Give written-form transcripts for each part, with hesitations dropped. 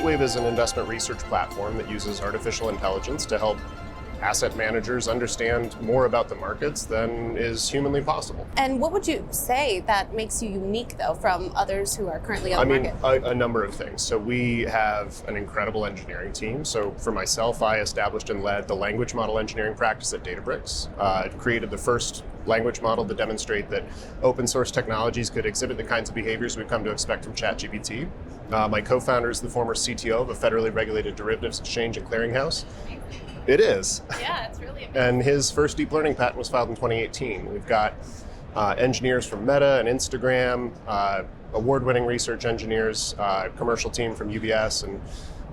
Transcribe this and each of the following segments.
Brightwave is an investment research platform that uses artificial intelligence to help asset managers understand more about the markets than is humanly possible. And what would you say that makes you unique, though, from others who are currently on the market? A number of things. So we have an incredible engineering team. So for myself, I established and led the language model engineering practice at Databricks. Created the first language model to demonstrate that open source technologies could exhibit the kinds of behaviors we've come to expect from ChatGPT. My co-founder is the former CTO of a federally regulated derivatives exchange and clearinghouse. It is. Yeah, it's really amazing. And his first deep learning patent was filed in 2018. We've got engineers from Meta and Instagram, award-winning research engineers, commercial team from UBS and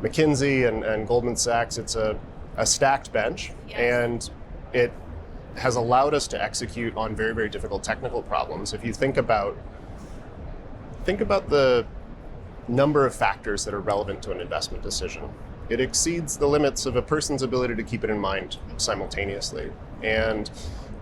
McKinsey and Goldman Sachs. It's a stacked bench, yes. And it has allowed us to execute on very, very difficult technical problems. If you think about the number of factors that are relevant to an investment decision, it exceeds the limits of a person's ability to keep it in mind simultaneously. And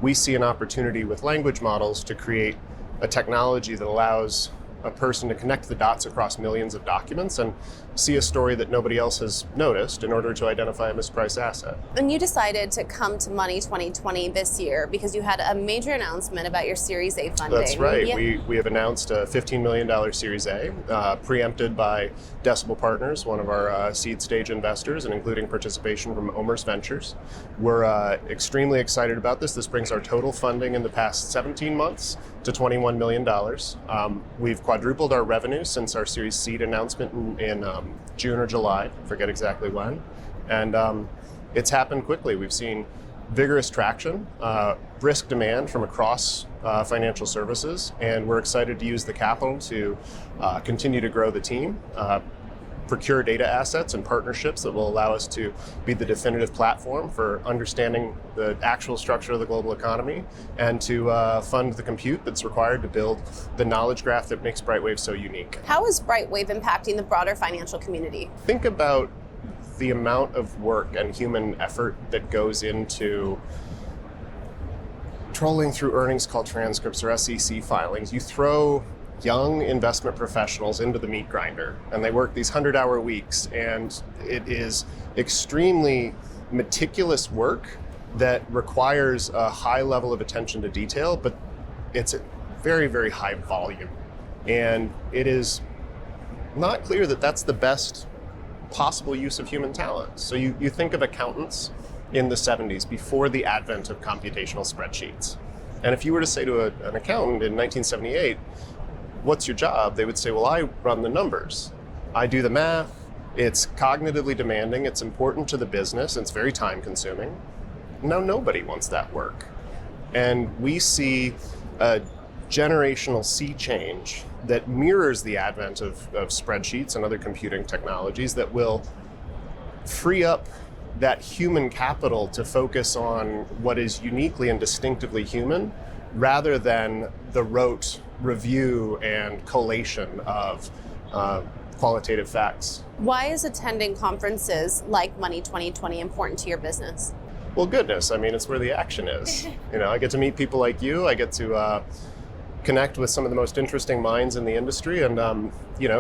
we see an opportunity with language models to create a technology that allows a person to connect the dots across millions of documents and see a story that nobody else has noticed in order to identify a mispriced asset. And you decided to come to Money 2020 this year because you had a major announcement about your Series A funding. That's right. Yeah. We have announced a $15 million Series A, preempted by Decibel Partners, one of our seed stage investors, and including participation from Omers Ventures. We're extremely excited about this. This brings our total funding in the past 17 months to $21 million. We've quadrupled our revenue since our Series Seed announcement in June or July, forget exactly when. And it's happened quickly. We've seen vigorous traction, brisk demand from across financial services, and we're excited to use the capital to continue to grow the team, procure data assets and partnerships that will allow us to be the definitive platform for understanding the actual structure of the global economy, and to fund the compute that's required to build the knowledge graph that makes Brightwave so unique. How is Brightwave impacting the broader financial community? Think about the amount of work and human effort that goes into trolling through earnings call transcripts or SEC filings. You throw young investment professionals into the meat grinder, and they work these 100-hour weeks, and it is extremely meticulous work that requires a high level of attention to detail, but it's a very, very high volume. And it is not clear that that's the best possible use of human talent. So you think of accountants in the 70s, before the advent of computational spreadsheets. And if you were to say to an accountant in 1978, what's your job? They would say, well, I run the numbers. I do the math. It's cognitively demanding. It's important to the business. It's very time consuming. Now nobody wants that work. And we see a generational sea change that mirrors the advent of spreadsheets and other computing technologies that will free up that human capital to focus on what is uniquely and distinctively human, rather than the rote review and collation of qualitative facts. Why is attending conferences like Money 2020 important to your business? Well, goodness, I mean, it's where the action is. I get to meet people like you. I get to connect with some of the most interesting minds in the industry, and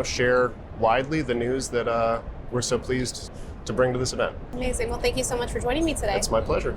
share widely the news that we're so pleased to bring to this event. Amazing. Well, thank you so much for joining me today. It's my pleasure.